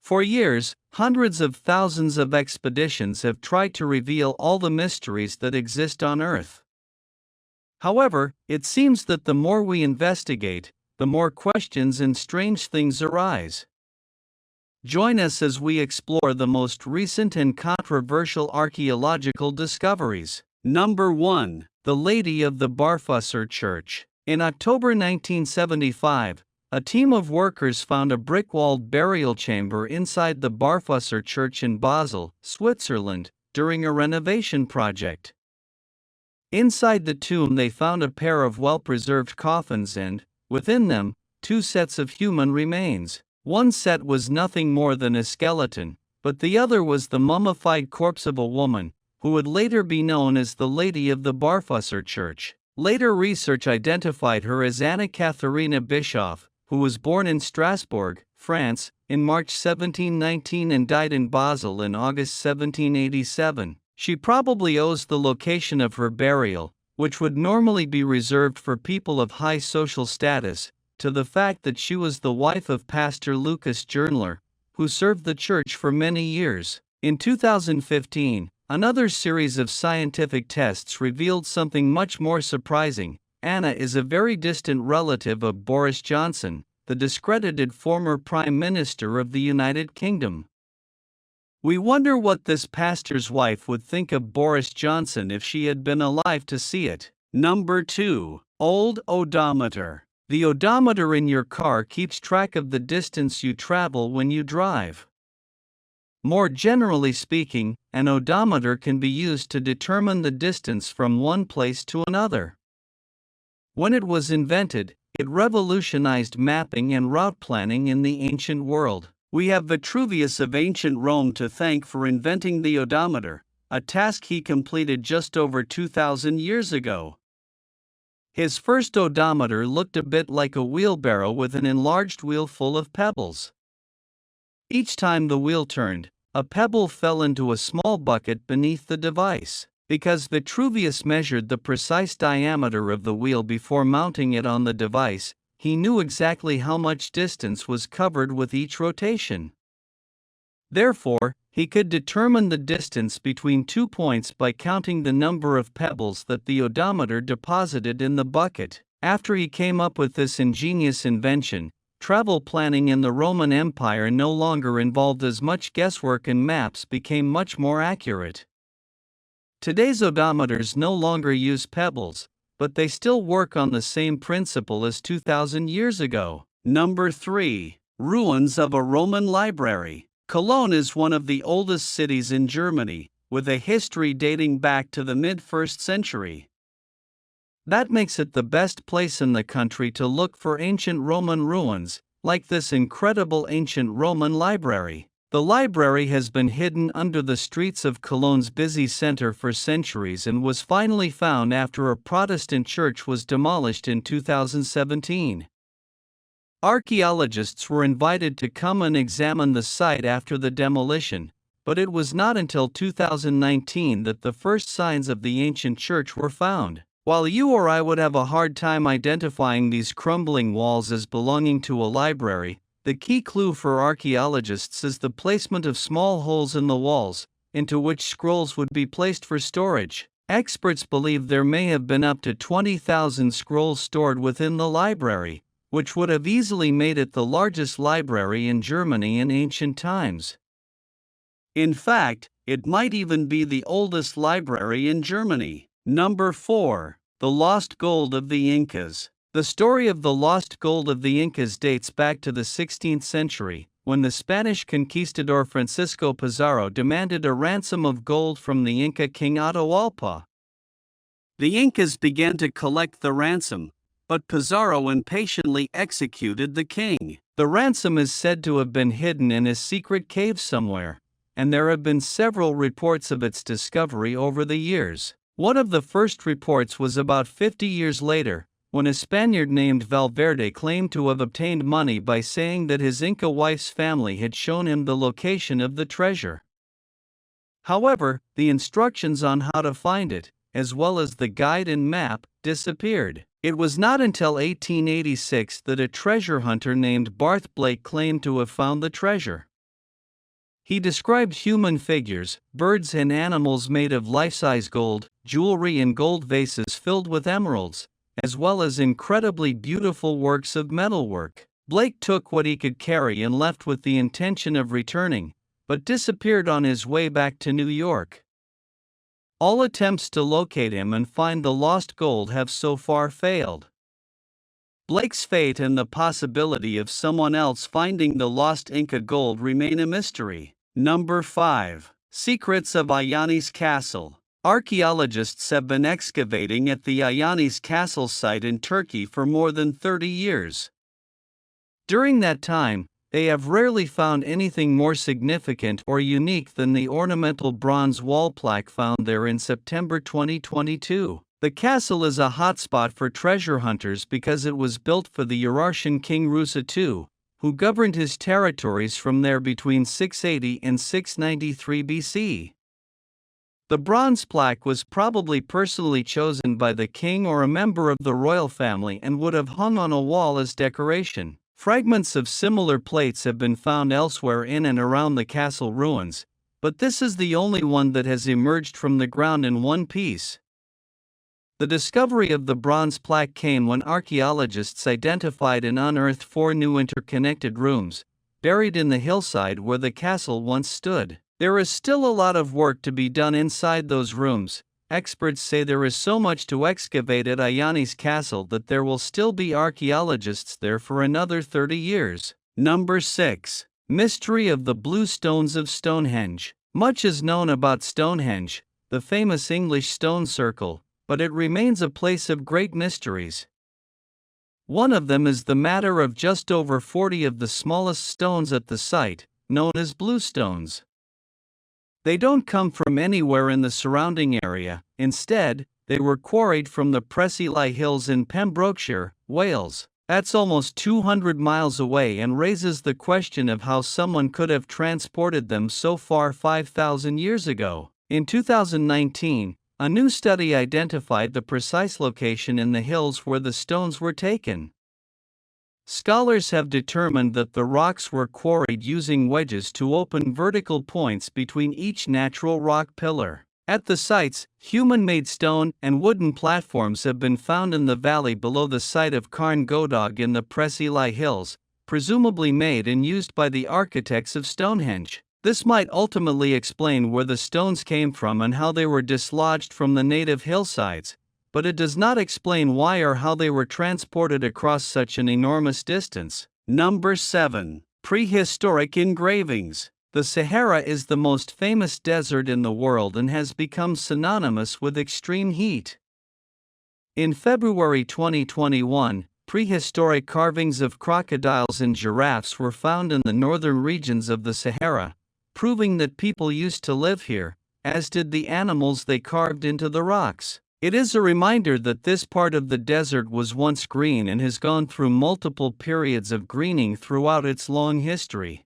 For years, hundreds of thousands of expeditions have tried to reveal all the mysteries that exist on Earth. However, it seems that the more we investigate, the more questions and strange things arise. Join us as we explore the most recent and controversial archaeological discoveries. Number 1. The Lady of the Barfusser Church. In October 1975, a team of workers found a brick-walled burial chamber inside the Barfusser Church in Basel, Switzerland, during a renovation project. Inside the tomb they found a pair of well-preserved coffins and, within them, 2 sets of human remains. One set was nothing more than a skeleton, but the other was the mummified corpse of a woman, who would later be known as the Lady of the Barfusser Church. Later research identified her as Anna Katharina Bischoff, who was born in Strasbourg, France, in March 1719 and died in Basel in August 1787. She probably owes the location of her burial, which would normally be reserved for people of high social status, to the fact that she was the wife of Pastor Lucas Journler, who served the church for many years. In 2015, another series of scientific tests revealed something much more surprising. Anna is a very distant relative of Boris Johnson, the discredited former Prime Minister of the United Kingdom. We wonder what this pastor's wife would think of Boris Johnson if she had been alive to see it. Number 2. Old odometer. The odometer in your car keeps track of the distance you travel when you drive. More generally speaking, an odometer can be used to determine the distance from one place to another. When it was invented, it revolutionized mapping and route planning in the ancient world. We have Vitruvius of ancient Rome to thank for inventing the odometer, a task he completed just over 2,000 years ago. His first odometer looked a bit like a wheelbarrow with an enlarged wheel full of pebbles. Each time the wheel turned, a pebble fell into a small bucket beneath the device. Because Vitruvius measured the precise diameter of the wheel before mounting it on the device, he knew exactly how much distance was covered with each rotation. Therefore, he could determine the distance between 2 points by counting the number of pebbles that the odometer deposited in the bucket. After he came up with this ingenious invention, travel planning in the Roman Empire no longer involved as much guesswork and maps became much more accurate. Today's odometers no longer use pebbles, but they still work on the same principle as 2,000 years ago. Number 3. Ruins of a Roman library. Cologne is one of the oldest cities in Germany, with a history dating back to the mid-1st century. That makes it the best place in the country to look for ancient Roman ruins, like this incredible ancient Roman library. The library has been hidden under the streets of Cologne's busy center for centuries and was finally found after a Protestant church was demolished in 2017. Archaeologists were invited to come and examine the site after the demolition, but it was not until 2019 that the first signs of the ancient church were found. While you or I would have a hard time identifying these crumbling walls as belonging to a library, the key clue for archaeologists is the placement of small holes in the walls, into which scrolls would be placed for storage. Experts believe there may have been up to 20,000 scrolls stored within the library, which would have easily made it the largest library in Germany in ancient times. In fact, it might even be the oldest library in Germany. Number 4. The Lost Gold of the Incas. The story of the lost gold of the Incas dates back to the 16th century, when the Spanish conquistador Francisco Pizarro demanded a ransom of gold from the Inca king Atahualpa. The Incas began to collect the ransom, but Pizarro impatiently executed the king. The ransom is said to have been hidden in a secret cave somewhere, and there have been several reports of its discovery over the years. One of the first reports was about 50 years later, when a Spaniard named Valverde claimed to have obtained money by saying that his Inca wife's family had shown him the location of the treasure. However, the instructions on how to find it, as well as the guide and map, disappeared. It was not until 1886 that a treasure hunter named Barth Blake claimed to have found the treasure. He described human figures, birds and animals made of life-size gold, jewelry and gold vases filled with emeralds, as well as incredibly beautiful works of metalwork. Blake took what he could carry and left with the intention of returning, but disappeared on his way back to New York. All attempts to locate him and find the lost gold have so far failed. Blake's fate and the possibility of someone else finding the lost Inca gold remain a mystery. Number 5. Secrets of Ayanis Castle. Archaeologists have been excavating at the Ayanis Castle site in Turkey for more than 30 years. During that time, they have rarely found anything more significant or unique than the ornamental bronze wall plaque found there in September 2022. The castle is a hotspot for treasure hunters because it was built for the Urartian king Rusa II, who governed his territories from there between 680 and 693 BC. The bronze plaque was probably personally chosen by the king or a member of the royal family and would have hung on a wall as decoration. Fragments of similar plates have been found elsewhere in and around the castle ruins, but this is the only one that has emerged from the ground in one piece. The discovery of the bronze plaque came when archaeologists identified and unearthed 4 new interconnected rooms, buried in the hillside where the castle once stood. There is still a lot of work to be done inside those rooms. Experts say there is so much to excavate at Ayanis Castle that there will still be archaeologists there for another 30 years. Number 6. Mystery of the Blue Stones of Stonehenge. Much is known about Stonehenge, the famous English stone circle, but it remains a place of great mysteries. One of them is the matter of just over 40 of the smallest stones at the site, known as blue stones. They don't come from anywhere in the surrounding area. Instead, they were quarried from the Preseli Hills in Pembrokeshire, Wales. That's almost 200 miles away and raises the question of how someone could have transported them so far 5,000 years ago. In 2019, a new study identified the precise location in the hills where the stones were taken. Scholars have determined that the rocks were quarried using wedges to open vertical points between each natural rock pillar. At the sites, human-made stone and wooden platforms have been found in the valley below the site of Carn Godog in the Preseli Hills, presumably made and used by the architects of Stonehenge. This might ultimately explain where the stones came from and how they were dislodged from the native hillsides, but it does not explain why or how they were transported across such an enormous distance. Number 7. Prehistoric engravings. The Sahara is the most famous desert in the world and has become synonymous with extreme heat. In February 2021, prehistoric carvings of crocodiles and giraffes were found in the northern regions of the Sahara, proving that people used to live here, as did the animals they carved into the rocks. It is a reminder that this part of the desert was once green and has gone through multiple periods of greening throughout its long history.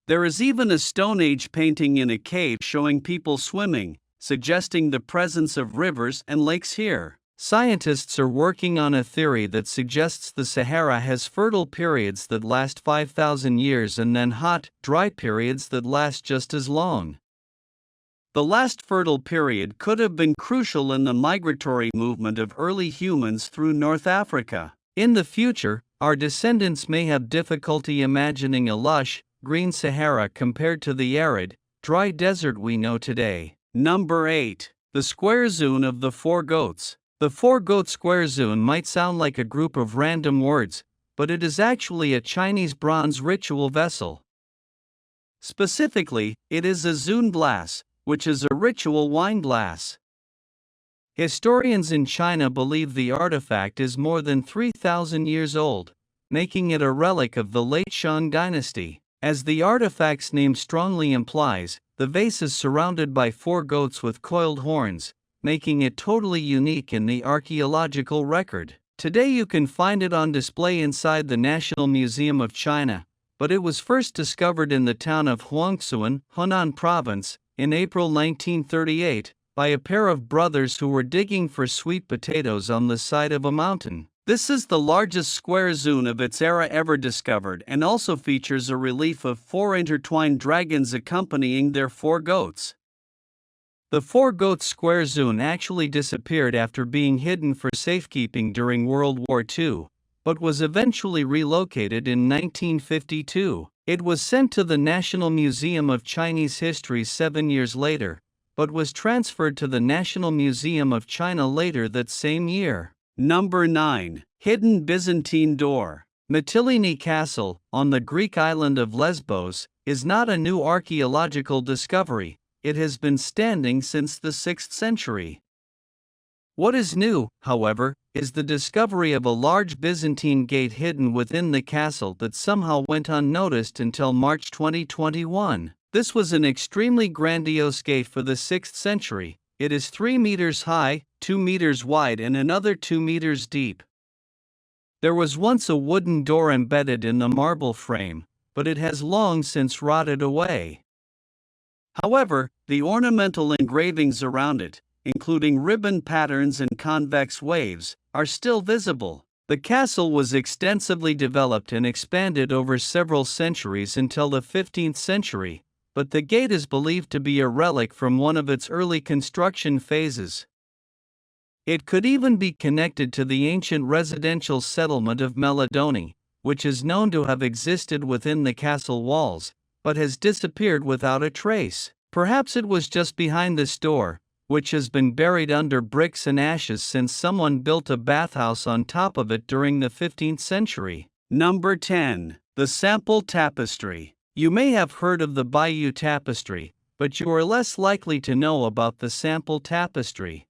There is even a Stone Age painting in a cave showing people swimming, suggesting the presence of rivers and lakes here. Scientists are working on a theory that suggests the Sahara has fertile periods that last 5,000 years and then hot, dry periods that last just as long. The last fertile period could have been crucial in the migratory movement of early humans through North Africa. In the future, our descendants may have difficulty imagining a lush, green Sahara compared to the arid, dry desert we know today. Number 8. The Square Zone of the Four Goats. The four-goat square zone might sound like a group of random words, but it is actually a Chinese bronze ritual vessel. Specifically, it is a zun glass, which is a ritual wine glass. Historians in China believe the artifact is more than 3,000 years old, making it a relic of the late Shang dynasty. As the artifact's name strongly implies, the vase is surrounded by 4 goats with coiled horns, making it totally unique in the archaeological record. Today you can find it on display inside the National Museum of China, but it was first discovered in the town of Huangsuan, Hunan Province, in April 1938, by a pair of brothers who were digging for sweet potatoes on the side of a mountain. This is the largest square zone of its era ever discovered and also features a relief of 4 intertwined dragons accompanying their 4 goats. The 4 goat square zone actually disappeared after being hidden for safekeeping during World War II, but was eventually relocated in 1952. It was sent to the National Museum of Chinese History 7 years later, but was transferred to the National Museum of China later that same year. Number 9. Hidden Byzantine Door. Mytilene Castle, on the Greek island of Lesbos, is not a new archaeological discovery. It has been standing since the 6th century. What is new, however, is the discovery of a large Byzantine gate hidden within the castle that somehow went unnoticed until March 2021. This was an extremely grandiose gate for the 6th century. It is 3 meters high, 2 meters wide and another 2 meters deep. There was once a wooden door embedded in the marble frame, but it has long since rotted away. However, the ornamental engravings around it, including ribbon patterns and convex waves, are still visible. The castle was extensively developed and expanded over several centuries until the 15th century, but the gate is believed to be a relic from one of its early construction phases. It could even be connected to the ancient residential settlement of Meladoni, which is known to have existed within the castle walls, but has disappeared without a trace. Perhaps it was just behind this door, which has been buried under bricks and ashes since someone built a bathhouse on top of it during the 15th century. Number 10. The Sample Tapestry. You may have heard of the Bayeux Tapestry, but you are less likely to know about the Sample Tapestry.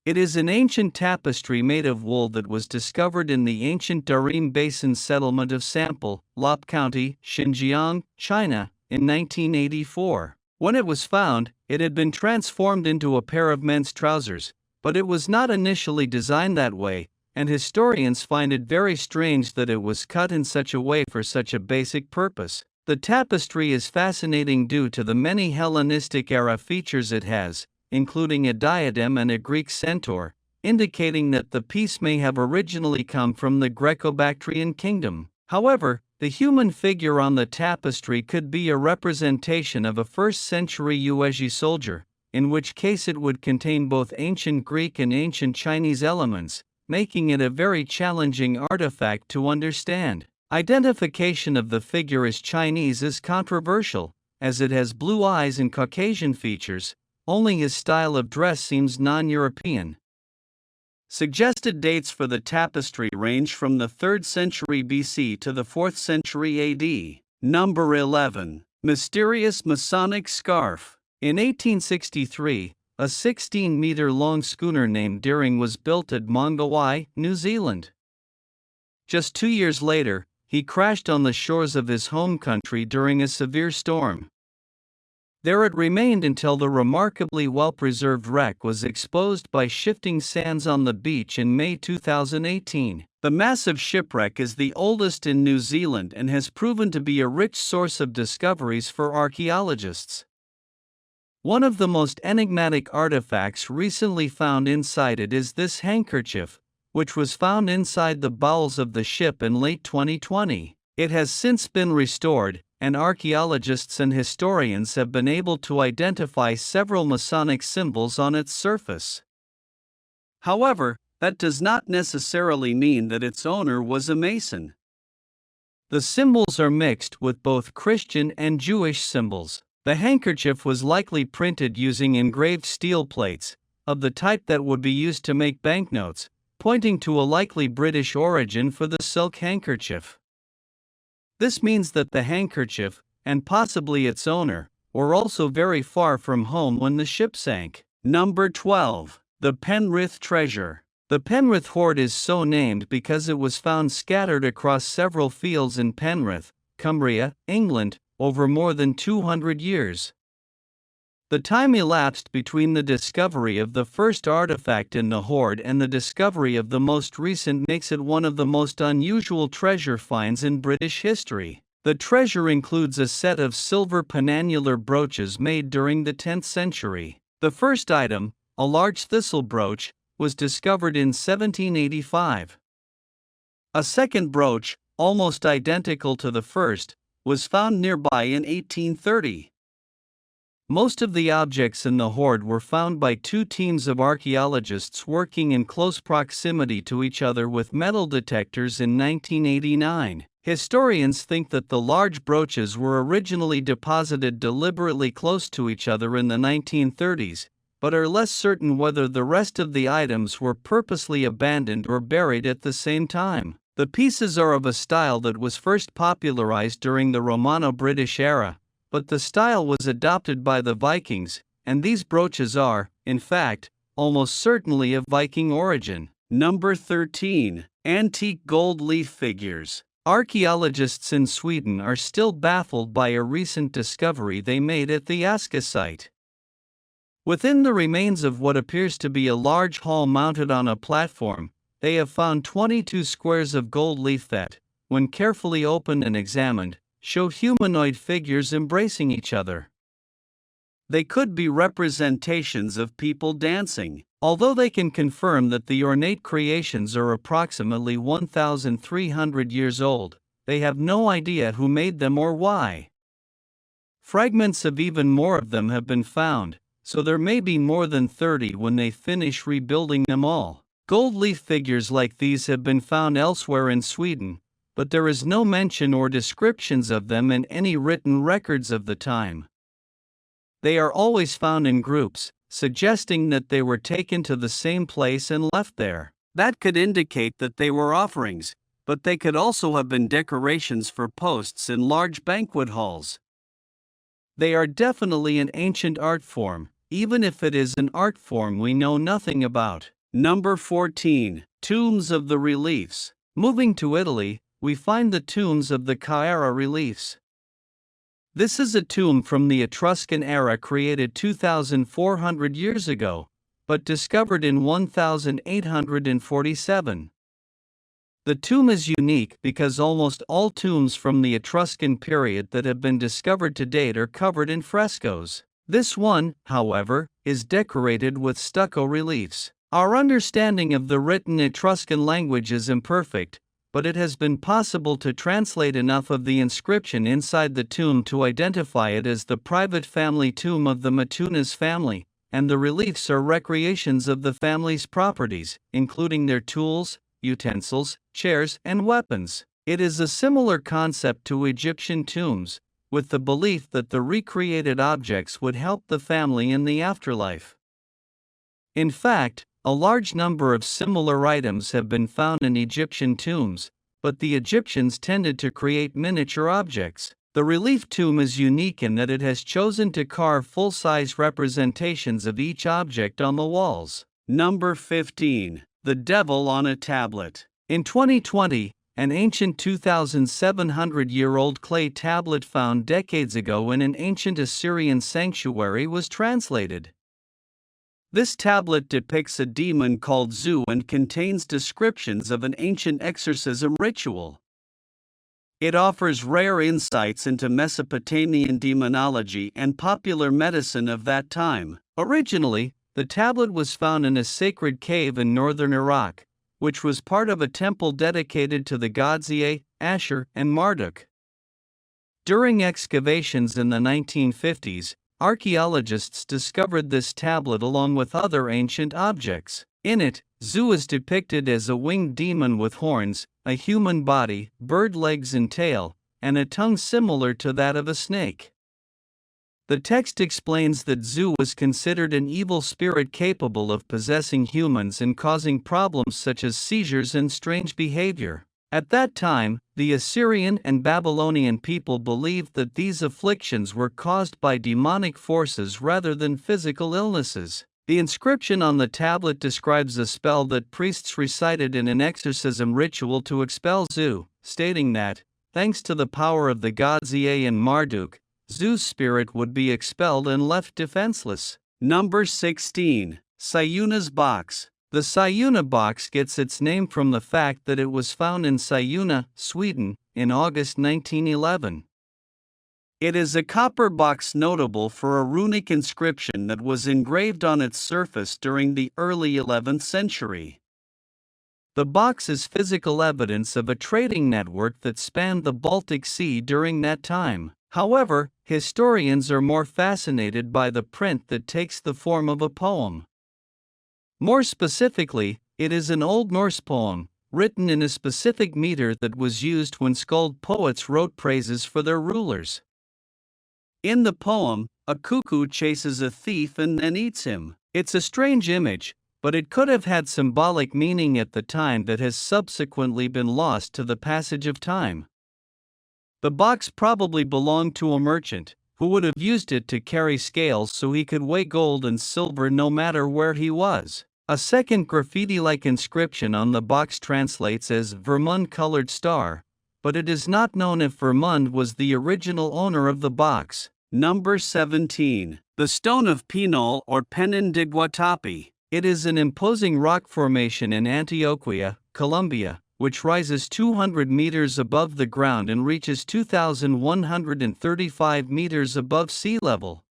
It is an ancient tapestry made of wool that was discovered in the ancient Darim Basin settlement of Sample, Lop County, Xinjiang, China, in 1984. When it was found, it had been transformed into a pair of men's trousers, but it was not initially designed that way, and historians find it very strange that it was cut in such a way for such a basic purpose. The tapestry is fascinating due to the many Hellenistic-era features it has, including a diadem and a Greek centaur, indicating that the piece may have originally come from the Greco-Bactrian kingdom. However, the human figure on the tapestry could be a representation of a 1st century Yuezhi soldier, in which case it would contain both ancient Greek and ancient Chinese elements, making it a very challenging artifact to understand. Identification of the figure as Chinese is controversial, as it has blue eyes and Caucasian features, only his style of dress seems non-European. Suggested dates for the tapestry range from the 3rd century BC to the 4th century AD. Number 11. Mysterious Masonic Scarf. In 1863, a 16-meter-long schooner named Deering was built at Mongawai, New Zealand. Just 2 years later, he crashed on the shores of his home country during a severe storm. There it remained until the remarkably well-preserved wreck was exposed by shifting sands on the beach in May 2018. The massive shipwreck is the oldest in New Zealand and has proven to be a rich source of discoveries for archaeologists. One of the most enigmatic artifacts recently found inside it is this handkerchief, which was found inside the bowels of the ship in late 2020. It has since been restored, and archaeologists and historians have been able to identify several Masonic symbols on its surface. However, that does not necessarily mean that its owner was a Mason. The symbols are mixed with both Christian and Jewish symbols. The handkerchief was likely printed using engraved steel plates, of the type that would be used to make banknotes, pointing to a likely British origin for the silk handkerchief. This means that the handkerchief, and possibly its owner, were also very far from home when the ship sank. Number 12. The Penrith Treasure. The Penrith hoard is so named because it was found scattered across several fields in Penrith, Cumbria, England, over more than 200 years. The time elapsed between the discovery of the first artifact in the hoard and the discovery of the most recent makes it one of the most unusual treasure finds in British history. The treasure includes a set of silver penannular brooches made during the 10th century. The first item, a large thistle brooch, was discovered in 1785. A second brooch, almost identical to the first, was found nearby in 1830. Most of the objects in the hoard were found by two teams of archaeologists working in close proximity to each other with metal detectors in 1989. Historians think that the large brooches were originally deposited deliberately close to each other in the 1930s, but are less certain whether the rest of the items were purposely abandoned or buried at the same time. The pieces are of a style that was first popularized during the Romano-British era, but the style was adopted by the Vikings, and these brooches are, in fact, almost certainly of Viking origin. Number 13. Antique gold leaf figures. Archaeologists in Sweden are still baffled by a recent discovery they made at the Aska site. Within the remains of what appears to be a large hall mounted on a platform, they have found 22 squares of gold leaf that, when carefully opened and examined, show humanoid figures embracing each other. They could be representations of people dancing. Although they can confirm that the ornate creations are approximately 1,300 years old, they have no idea who made them or why. Fragments of even more of them have been found, so there may be more than 30 when they finish rebuilding them all. Gold leaf figures like these have been found elsewhere in Sweden, but there is no mention or descriptions of them in any written records of the time. They are always found in groups, suggesting that they were taken to the same place and left there. That could indicate that they were offerings, but they could also have been decorations for posts in large banquet halls. They are definitely an ancient art form, even if it is an art form we know nothing about. Number 14. Tombs of the reliefs. Moving to Italy, we find the tombs of the Sahara reliefs. This is a tomb from the Etruscan era created 2,400 years ago, but discovered in 1847. The tomb is unique because almost all tombs from the Etruscan period that have been discovered to date are covered in frescoes. This one, however, is decorated with stucco reliefs. Our understanding of the written Etruscan language is imperfect, but it has been possible to translate enough of the inscription inside the tomb to identify it as the private family tomb of the Matunas family, and the reliefs are recreations of the family's properties, including their tools, utensils, chairs, and weapons. It is a similar concept to Egyptian tombs, with the belief that the recreated objects would help the family in the afterlife. In fact, a large number of similar items have been found in Egyptian tombs, but the Egyptians tended to create miniature objects. The relief tomb is unique in that it has chosen to carve full-size representations of each object on the walls. Number 15. The Devil on a Tablet. In 2020, an ancient 2,700-year-old clay tablet found decades ago in an ancient Assyrian sanctuary was translated. This tablet depicts a demon called Zu and contains descriptions of an ancient exorcism ritual. It offers rare insights into Mesopotamian demonology and popular medicine of that time. Originally, the tablet was found in a sacred cave in northern Iraq, which was part of a temple dedicated to the gods Ea, Ashur, and Marduk. During excavations in the 1950s, archaeologists discovered this tablet along with other ancient objects. In it, Zu is depicted as a winged demon with horns, a human body, bird legs and tail, and a tongue similar to that of a snake. The text explains that Zu was considered an evil spirit capable of possessing humans and causing problems such as seizures and strange behavior. At that time, the Assyrian and Babylonian people believed that these afflictions were caused by demonic forces rather than physical illnesses. The inscription on the tablet describes a spell that priests recited in an exorcism ritual to expel Zu, stating that, thanks to the power of the gods Ea and Marduk, Zu's spirit would be expelled and left defenseless. Number 16. Sayuna's Box. The Sayuna box gets its name from the fact that it was found in Sayuna, Sweden, in August 1911. It is a copper box notable for a runic inscription that was engraved on its surface during the early 11th century. The box is physical evidence of a trading network that spanned the Baltic Sea during that time. However, historians are more fascinated by the print that takes the form of a poem. More specifically, it is an Old Norse poem, written in a specific meter that was used when skald poets wrote praises for their rulers. In the poem, a cuckoo chases a thief and then eats him. It's a strange image, but it could have had symbolic meaning at the time that has subsequently been lost to the passage of time. The box probably belonged to a merchant, who would have used it to carry scales so he could weigh gold and silver no matter where he was. A second graffiti-like inscription on the box translates as Vermund-colored star, but it is not known if Vermund was the original owner of the box. Number 17. The Stone of Pinol or Penin de Guatapi. It is an imposing rock formation in Antioquia, Colombia, which rises 200 meters above the ground and reaches 2,135 meters above sea level.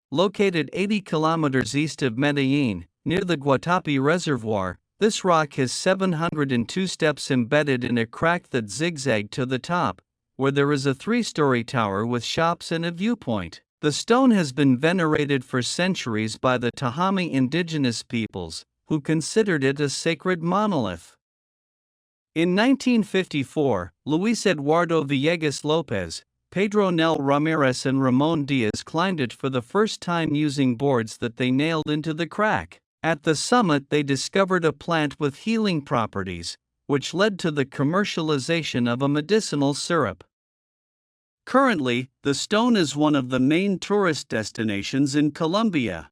Located 80 kilometers east of Medellin, near the Guatapi Reservoir, this rock has 702 steps embedded in a crack that zigzagged to the top, where there is a 3-story tower with shops and a viewpoint. The stone has been venerated for centuries by the Tahami indigenous peoples, who considered it a sacred monolith. In 1954, Luis Eduardo Villegas Lopez, Pedro Nel Ramirez and Ramon Diaz climbed it for the first time using boards that they nailed into the crack. At the summit they discovered a plant with healing properties, which led to the commercialization of a medicinal syrup. Currently, the stone is one of the main tourist destinations in Colombia.